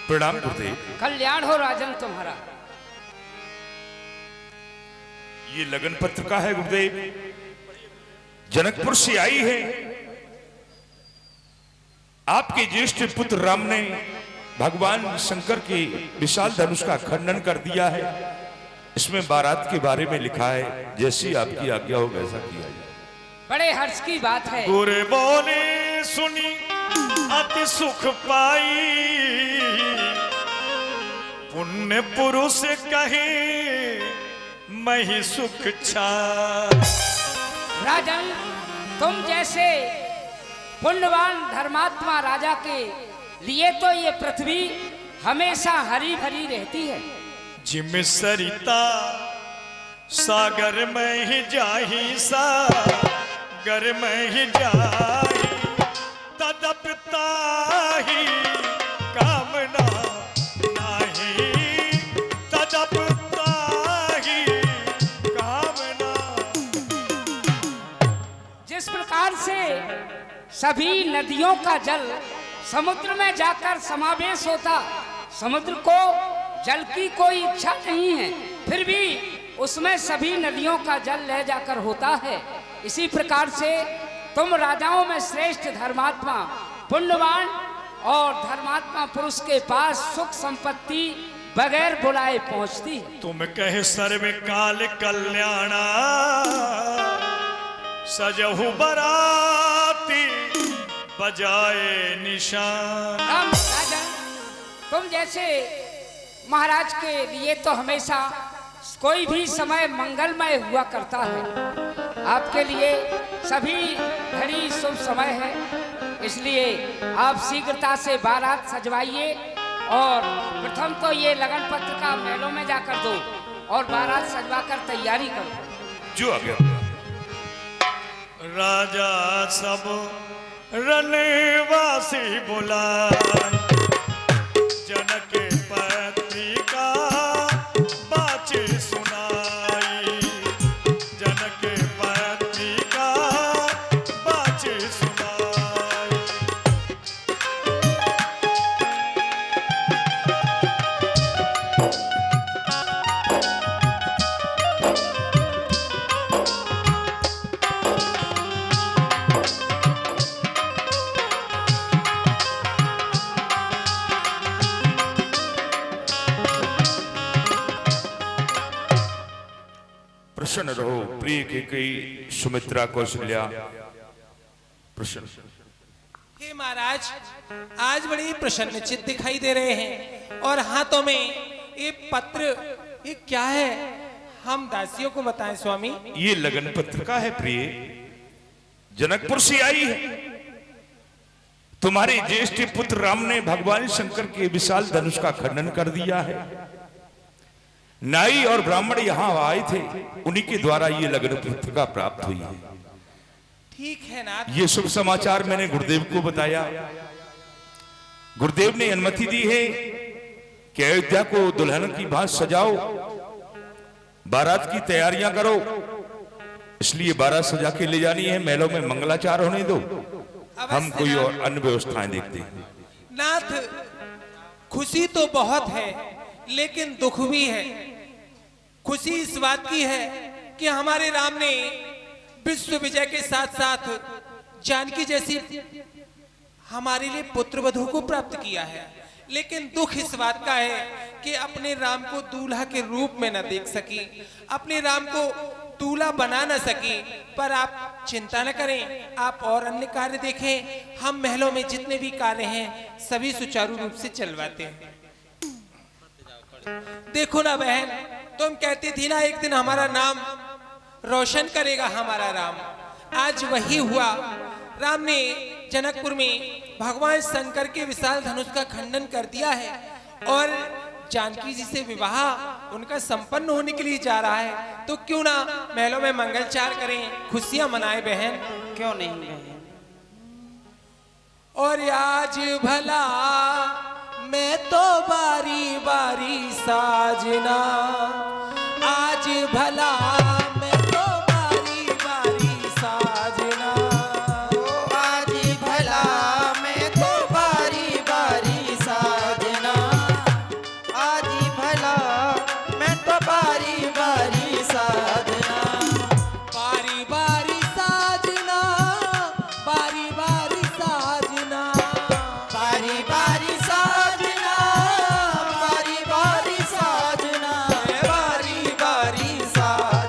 प्रणाम गुरुदेव। कल्याण हो राजन तुम्हारा। ये लगन पत्रिका है गुरुदेव, जनकपुर से आई है। आपके ज्येष्ठ पुत्र राम ने भगवान शंकर के विशाल धनुष का खंडन कर दिया है। इसमें बारात के बारे में लिखा है, जैसी आपकी आज्ञा हो वैसा किया जाए। बड़े हर्ष की बात है। गुरु बोले सुनी अति सुख पाई, पुण्य पुरुष कहे मैं ही सुख छा। राजन तुम जैसे पुण्यवान धर्मात्मा राजा के लिए तो ये पृथ्वी हमेशा हरी भरी रहती है। जिम सरिता सागर में ही जाही, सागर में ही जाही, तदपता ही कामना नाही, तदपता ही कामना। जिस प्रकार से सभी नदियों का जल समुद्र में जाकर समावेश होता, समुद्र को जल की कोई इच्छा नहीं है, फिर भी उसमें सभी नदियों का जल ले जाकर होता है। इसी प्रकार से तुम राजाओं में श्रेष्ठ धर्मात्मा पुण्यवान और धर्मात्मा पुरुष के पास सुख संपत्ति बगैर बुलाए पहुंचती है। तुम कहे सर्व काल कल्याणा, सजहु बराती बजाए निशान। राम राजन तुम जैसे महाराज के लिए तो हमेशा कोई भी समय मंगलमय हुआ करता है। आपके लिए सभी घड़ी शुभ समय है, इसलिए आप शीघ्रता से बारात सजवाइए और प्रथम तो ये लगन पत्र का मेलों में जाकर दो और बारात सजवाकर तैयारी करो। जो आ गया। राजा सब रनवासी बुलाए, जनक पत्रिका बाचे सुनाई, जनक पत्रिका बाचे सुनाई। प्रसन्न रहो प्रिय के कई सुमित्रा कौशल्या प्रसन्न। हे महाराज, आज बड़ी प्रसन्नचित दिखाई दे रहे हैं और हाथों में ये पत्र, ये क्या है? हम दासियों को बताएं स्वामी। ये लगन पत्रिका है प्रिय, जनकपुर से आई है। तुम्हारे ज्येष्ठ पुत्र राम ने भगवान शंकर के विशाल धनुष का खंडन कर दिया है। नाई और ब्राह्मण यहां आए थे, उन्हीं के द्वारा ये लगन पत्रिका प्राप्त हुई है। ठीक है नाथ। ये शुभ समाचार मैंने गुरुदेव को बताया। गुरुदेव ने अनुमति दी है कि अयोध्या को दुल्हन की भांति सजाओ, बारात की तैयारियां करो। इसलिए बारात सजा के ले जानी है, महलों में मंगलाचार होने दो, हम कोई और अन्य व्यवस्थाएं देखते हैं। नाथ, खुशी तो बहुत है लेकिन दुख भी है। खुशी इस बात की है कि हमारे राम ने विश्व विजय के साथ साथ जानकी जैसी हमारे लिए पुत्र वधू को प्राप्त किया है, लेकिन दुख इस बात का है कि अपने राम को दूल्हा के रूप में न देख सकी, अपने राम को दूल्हा बना न सकी। पर आप चिंता न करें, आप और अन्य कार्य देखें, हम महलों में जितने भी कार्य हैं सभी सुचारू रूप से चलवाते हैं। देखो ना बहन, तुम कहती थी ना एक दिन हमारा नाम रोशन करेगा हमारा राम, आज वही हुआ। राम ने जनकपुर में भगवान शंकर के विशाल धनुष का खंडन कर दिया है और जानकी जी से विवाह उनका संपन्न होने के लिए जा रहा है। तो क्यों ना महलों में मंगलचार करें, खुशियां मनाएं बहन, क्यों नहीं बहन। और आज भला मैं तो बारी बारी साजना, आज भला मैं तो बारी बारी साजना, आज भला मैं तो बारी बारी साजना, आज भला मैं तो बारी बारी साजना, बारी बारी साजना, बारी बारी साजना, बारी बारी साजना, बारी बारी साजना, बारी बारी साजना।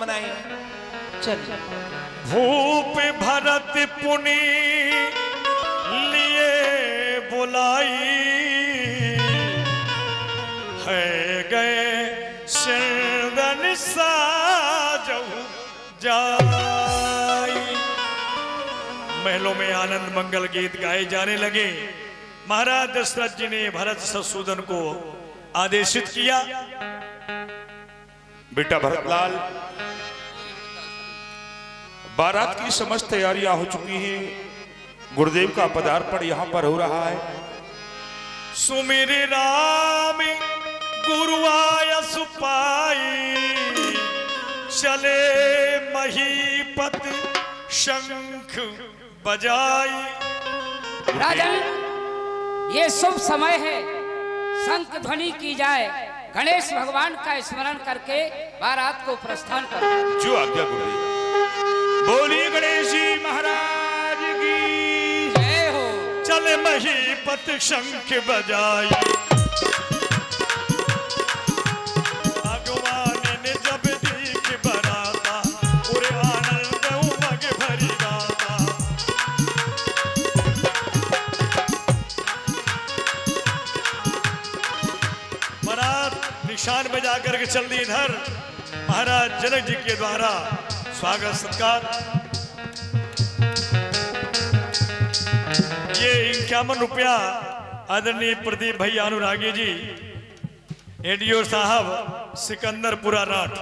मनाएं। चलिए भूप भरत पुनि लिए बुलाई है गए सिरदन साजहु जाई। महलों में आनंद मंगल गीत गाए जाने लगे। महाराज दशरथ जी ने भरत शत्रुघ्न को आदेशित किया, बेटा भरतलाल, बारात की समस्त तैयारियां हो चुकी हैं। गुरुदेव का पदार्पण यहाँ पर हो रहा है। सुमिर राम गुरु आय सुपाई चले महीपत शंख बजाई। राजन, ये शुभ समय है, शंख ध्वनि की जाए, गणेश भगवान का स्मरण करके बारात को प्रस्थान करो। जो आज्ञा गुरुदेव। बोलिए गणेश जी महाराज की जय हो। चले महीपत शंख बजाई। भगवान ने जब दीख बराता पूरे आनंद उमंग भरी गाता। बारात निशान में जाकर के चल दी। इधर महाराज जनक जी के द्वारा स्वागत सत्कार। ये 51 रुपया आदरणीय प्रदीप भाई अनुरागी जी, एडीओ साहब सिकंदरपुरा राट,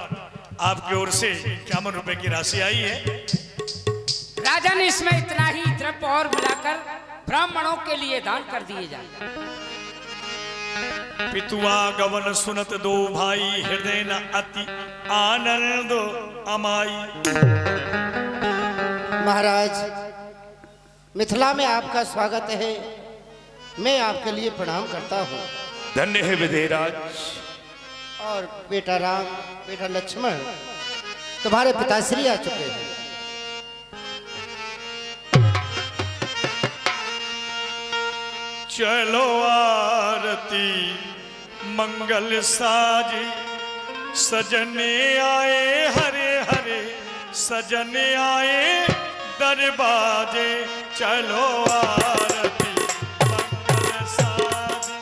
आपकी ओर से 51 रुपए की राशि आई है। राजन, इसमें इतना ही द्रव्य और मिलाकर ब्राह्मणों के लिए दान कर दिए जाए। पितुआ गवन सुनत दो भाई हृदय न अति आनंद अमाई। महाराज, मिथिला में आपका स्वागत है। मैं आपके लिए प्रणाम करता हूँ। धन्य है विदेहराज। और बेटा राम, बेटा लक्ष्मण, तुम्हारे पिताश्री आ चुके हैं। चलो आरती मंगल साजी, सजने आए हरे हरे सजने आए दरबाजे। चलो आरती मंगल साजी।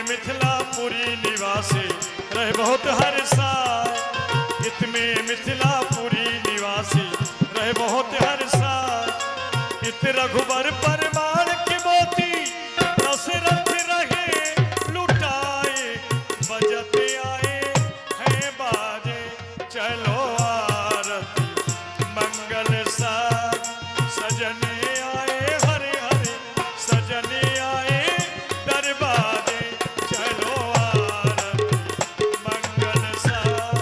मिथिलापुरी निवासी रहे बहुत हर साल। इत में मिथिलापुरी निवासी रहे बहुत हर साल। इत रघुबर परमार के मोती दशरथ रहे लुटाए। बजते आए हैं बाजे। चलो आरती मंगल साज, सजने आए हरे हरे सजने आए दरबाजे। चलो आरती मंगल साज।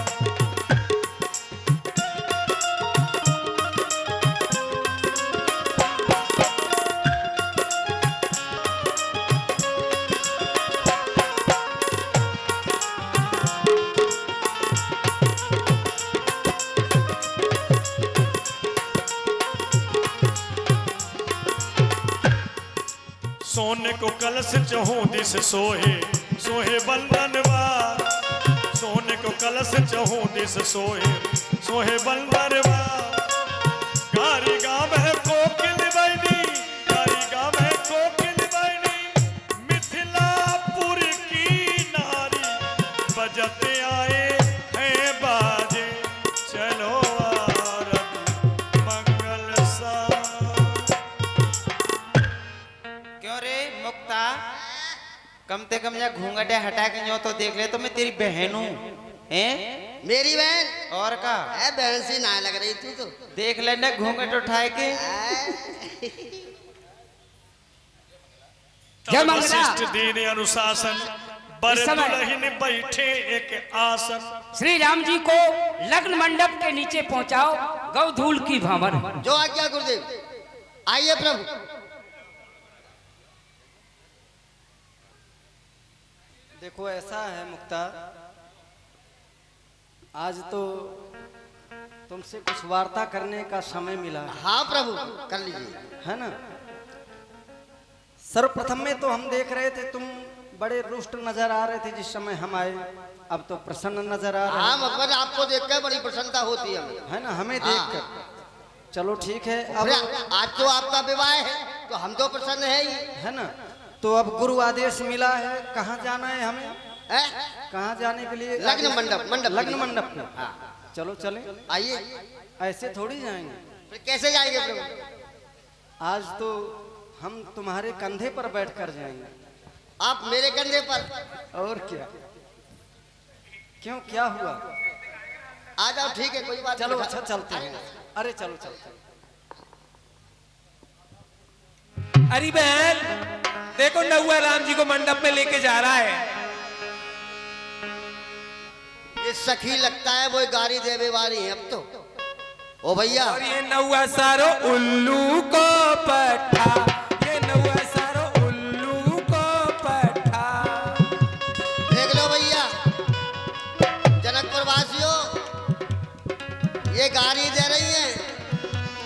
सोने को कलश चहूं दिस सोहे सोहे बंधनवार। सोने को कलश चहूं दिस सोहे सोहे बंधनवार। गारी गाँव है कोकिल बैनी, गारी गाँव है कोकिल बैनी। मिथिलापुर की नारी बजते आए हैं बाजे। चलो आरती मंगल साज। क्यों रे मुक्ता, कम से कम या घूंघटे हटा के जो तो देख ले, तो मैं तेरी बहन हूँ। हैं? मेरी बहन और का है, बहन सी ना लग रही तू तो। देख लेना घूंघट उठाए के। जय मंगला। वशिष्ठ दीन अनुशासन, बर इस समय दुल्हन बैठे एक आसन। श्री राम जी को लग्न मंडप के नीचे पहुंचाओ, गौधूल की भावर। जो आज्ञा गुरुदेव। आइए प्रभु। देखो ऐसा है मुख्तार, आज तो तुमसे कुछ वार्ता करने का समय मिला है। हाँ प्रभु, कर लीजिए। है ना। सर्वप्रथम में तो हम देख रहे थे तुम बड़े रुष्ट नजर आ रहे थे जिस समय हम आए, अब तो प्रसन्न नजर आ रहे हाँ मगर आपको देखकर बड़ी प्रसन्नता होती है हमें। है ना, हमें हाँ। देखकर। चलो ठीक है। अरे अब आज तो आपका विवाह है तो हम तो प्रसन्न है ही। है ना, तो अब गुरु आदेश मिला है, कहाँ जाना है हमें? हैं? कहाँ जाने के लिए? लग्न मंडप, मंडप लग्न मंडप में। हाँ। चलो चले। आइए। ऐसे थोड़ी जाएंगे। फिर कैसे जाएंगे प्रभु? आज तो हम तुम्हारे कंधे पर बैठकर जाएंगे। आप मेरे कंधे पर? और क्या, क्यों क्या हुआ? आ जाओ, ठीक है, कोई बात चलो नहीं। अच्छा चलते हैं। अरे चलो चलते हैं। अरे बहन देखो, नौआ राम जी को मंडप में लेके जा रहा है। ये सखी लगता है वो गाड़ी देवे वाली है अब तो। ओ भैया, और ये नौआ सारो उल्लू को पठा, ये नौआ सारो उल्लू को पठा। देख लो भैया, जनकपुर वासियों, ये गाड़ी दे रही है,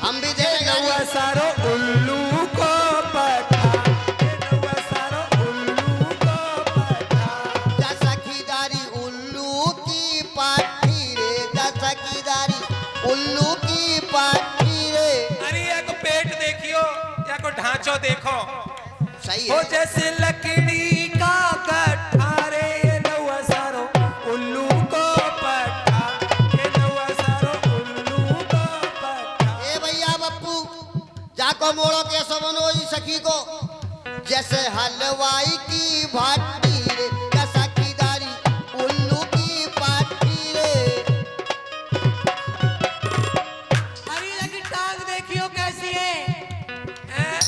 हम भी दे रहे नौआ हैं। सारो उल्लू को पठा, ये नौआ सारो उल्लू को पठा। जा सखीदारी उल्लू की पाठी रे, जा सखीदारी उल्लू की पाठी रे। अरे या को पेट देखियो, या को ढांचो देखो, सही हो है। जैसे लकड़ी का गट्ठा रे, ये नौआ सारो उल्लू को पठा, ये नौआ सारो उल्लू को पठा। ए भैया बप्पू, जाको मोड़ो कैसो बनो ई सखी को, जैसे हलवाई की भाटी रे, जा सखीदारी उल्लू की पाठी रे। अरे लगी टांग देखियो कैसी है, हैं?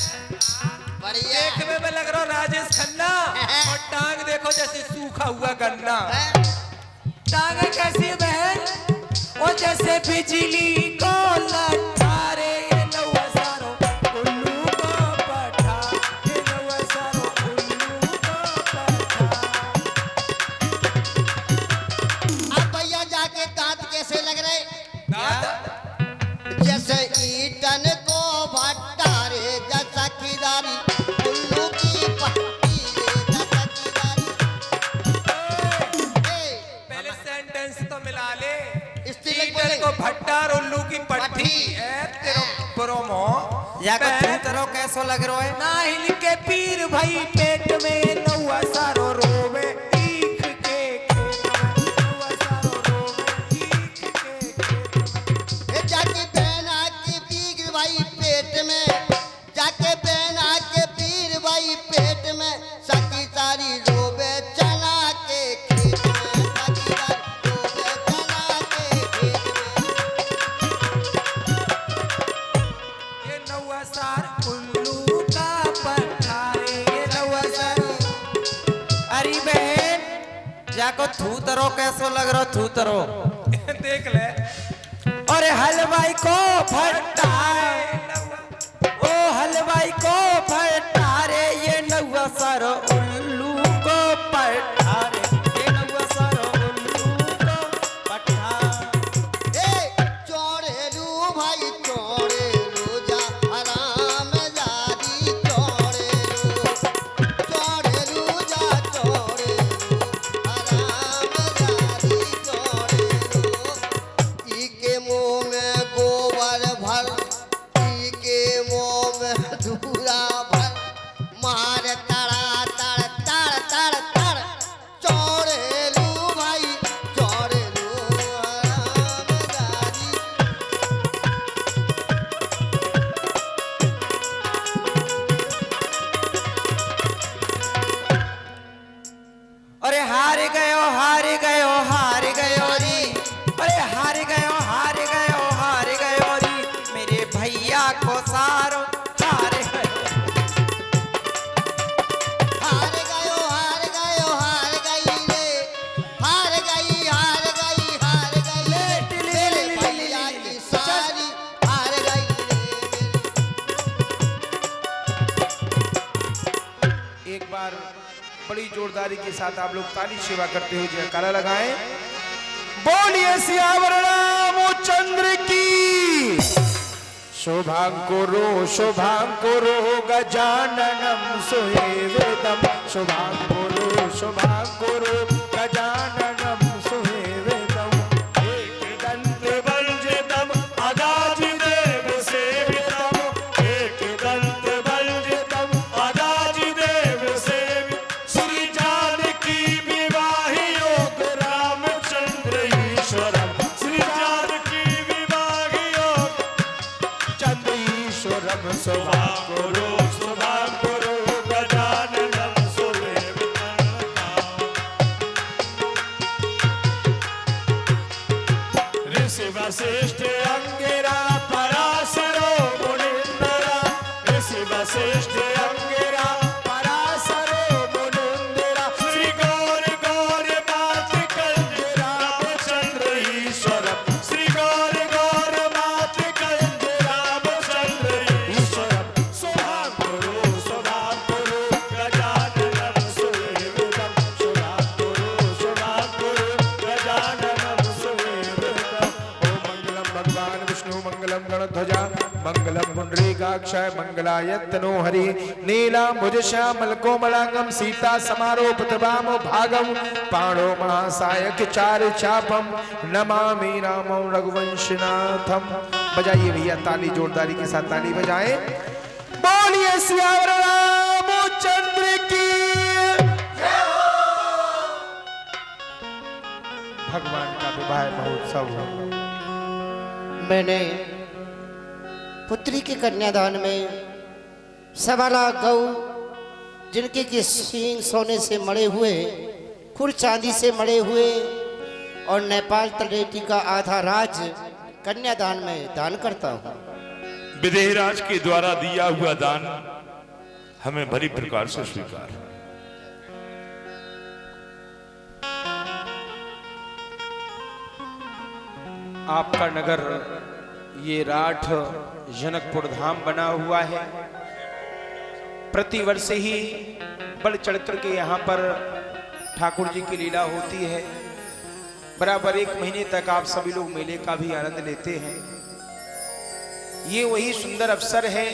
बढ़िया। देखने में लग रहा राजेश खन्ना, और टांग देखो जैसे सूखा हुआ गन्ना। टांग कैसी है बहन? और जैसे बिजली को लट्ठा रे, ये नौआ सारो उल्लू को पठा, ये नौआ सारो उल्लू को पठा। अब भैया जाके दांत कैसे लग रहे? दांत? जैसे ईटन को भट्टा रे, जा सखीदारी उल्लू की पाठी रे, जा सखीदारी। ए, पहले सेंटेंस तो मिला ले। स्त्रीलिंग ईटन बोले। को भट्टा और उल्लू की पट्टी है तेरो प्रोमो। या को बहन, तू तेरो कैसो लग रहा है? ना हिल के पीर भाई पेट में, नौआ सारो रोवे ईख के खेत में, नौआ सारो रोवे ईख के खेत में। ए जाके बहना के पीर भाई पेट में, जाके बहना के पीर भाई पेट में, सखी सारी रोबे चना के खेत में, सखी सारी रोबे चना के खेत में। ये नौआ सार उल्लू का पट्टा रे, ये नौआ सार। अरे बहन जाको थू तरो कैसो लग रहा? थू तरो देख ले। अरे हलवाई को भट्टा, ओ हलवाई को भट्टा रे, ये नौआ सारो उल्लू को पट्टा रे, ये नौआ सारो उल्लू को पट्टा। ए चौड़ेलू भाई चौड़ेलू, जा हराम जादी चौड़ेलू, चौड़ेलू जा चौड़ेलू, हराम जादी चौड़ेलू। ई के मुंह में गोबर भर, ई के मुंह में धूरा भर, मार तड़ा तड़ा एक बार बड़ी जोरदारी के साथ आप लोग ताली सेवा करते हुए जयकारा लगाएं। बोलिए सियावर रामचंद्र की। शुभांकुरो शुभांकुरो गजाननम सुहेवेदम शुभांकुरो शुभांकुरो गजाननम सुहेवेदम एकदंत बलजतम अगाधिदेव सेवितम एकदंत बलजतम अगाधिदेव सेवित श्री जानकी विवाहि योग रामचंद्र ईश्वरम श्री जानकी विवाहि योग चंद्र ईश्वरम शुभांकुरो शुभांकुरो गजाननम ऋषि वशिष्ठ अंगिरा पराशरो मुनिंदरा ऋषि वशिष्ठ अंगिरा पराशरो मुनिंदरा श्री गौर गौर मात कंज रामचंद्र ईश्वरम श्री गौर गौर मात कंज रामचंद्र ईश्वरम शुभांकुरो शुभांकुरो गजाननम सुहेवितम शुभांकुरो शुभांकुरो गजाननम सुहेवितम। ओम मंगलम भगवान विष्णु मंगलम गणध्वजा मंगलम पुंडरीकाक्षाय मंगलायतनो हरि नीलांबुज श्यामल कोमलांगम सीता समारोपित वाम भागम पाणो महासायक चार चापम नमामि रामो रघुवंशनाथम। बजाइए भैया ताली, जोरदारी के साथ ताली बजाएं। बोलिए सियावर रामचंद्र की। भगवान का विवाह महोत्सव मैंने पुत्री के कन्यादान में 1.25 लाख गौ जिनके के सींग सोने से मड़े हुए, खुर चांदी से मड़े हुए और नेपाल तलेटी का आधा राज कन्यादान में दान करता हूँ। विदेहराज के द्वारा दिया हुआ दान हमें भली प्रकार से स्वीकार है। आपका नगर ये राठ जनकपुर धाम बना हुआ है। प्रतिवर्ष ही बढ़ चढ़ करके यहाँ पर ठाकुर जी की लीला होती है। बराबर 1 महीने तक आप सभी लोग मेले का भी आनंद लेते हैं। ये वही सुंदर अवसर है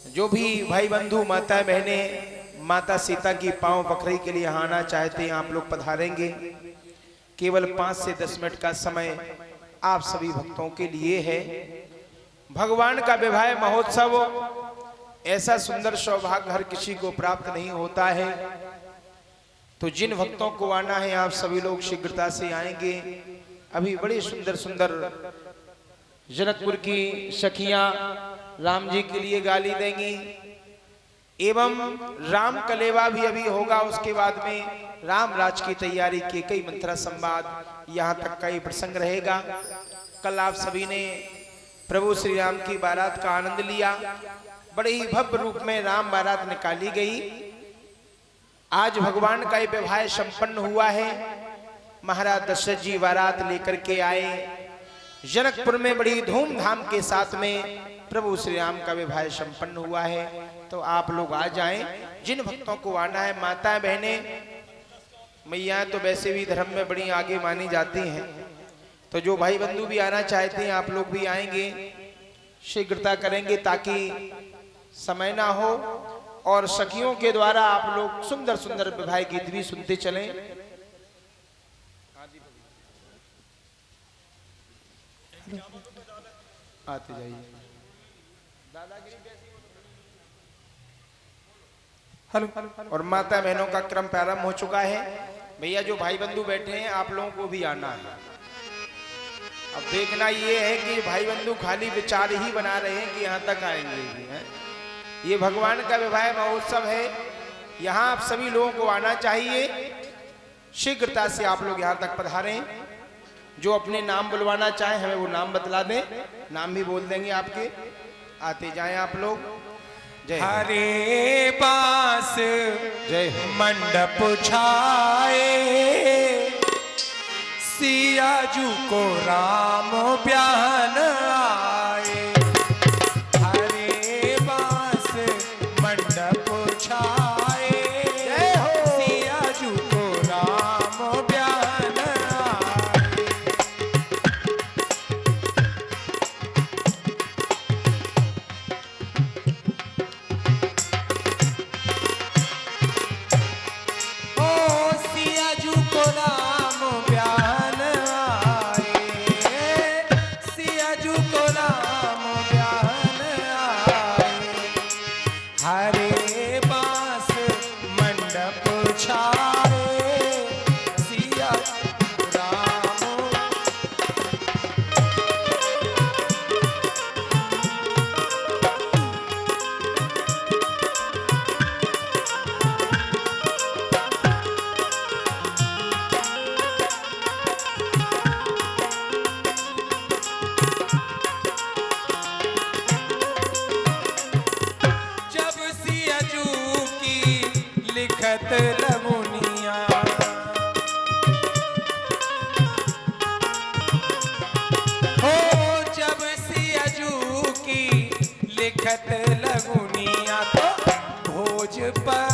जो भी भाई बंधु माता बहने माता सीता की पांव पकड़े के लिए यहाँ आना चाहते हैं, आप लोग पधारेंगे। केवल 5 से 10 मिनट का समय आप सभी भक्तों के लिए है। भगवान का विवाह महोत्सव ऐसा सुंदर सौभाग्य हर किसी को प्राप्त नहीं होता है। तो जिन भक्तों को आना है आप सभी लोग शीघ्रता से आएंगे। अभी बड़ी सुंदर सुंदर जनकपुर की सखियां राम जी के लिए गाली देंगी एवं राम कलेवा भी अभी होगा। उसके बाद में राम राज की तैयारी के कई मंत्रा संवाद यहाँ तक का ये प्रसंग रहेगा। कल आप सभी ने प्रभु श्री राम की बारात का आनंद लिया। बड़े ही भव्य रूप में राम बारात निकाली गई। आज भगवान का ये विवाह संपन्न हुआ है। महाराज दशरथ जी बारात लेकर के आए। जनकपुर में बड़ी धूमधाम के साथ में प्रभु श्री राम का विवाह संपन्न हुआ है। तो आप लोग आ जाएं। जिन भक्तों को आना है, माताएं बहनें मैया तो वैसे भी धर्म में बड़ी आगे मानी जाती हैं। तो जो भाई बंधु भी आना चाहते हैं आप लोग भी आएंगे, शीघ्रता करेंगे ताकि समय ना हो। और सखियों के द्वारा आप लोग सुंदर सुंदर विवाह गीत भी सुनते चलें। आते जाइए। हेलो। और माता बहनों का क्रम प्रारंभ हो चुका है। भैया जो भाई बंधु बैठे हैं आप लोगों को भी आना है। अब देखना ये है कि भाई बंधु खाली विचार ही बना रहे हैं कि यहाँ तक आएंगे भी हैं। ये भगवान का विवाह महोत्सव है। यहाँ आप सभी लोगों को आना चाहिए। शीघ्रता से आप लोग यहाँ तक पधारें। जो अपने नाम बुलवाना चाहें हमें वो नाम बतला दें, नाम भी बोल देंगे आपके। आते जाएं आप लोग। जय हरे बास जय मंडप छाए, सिया जू को राम ब्याहन आए। हरे बास मंडप छाए, लिखत लगुनिया। हो जब सियाजू की लिखत लगुनिया तो भोज पर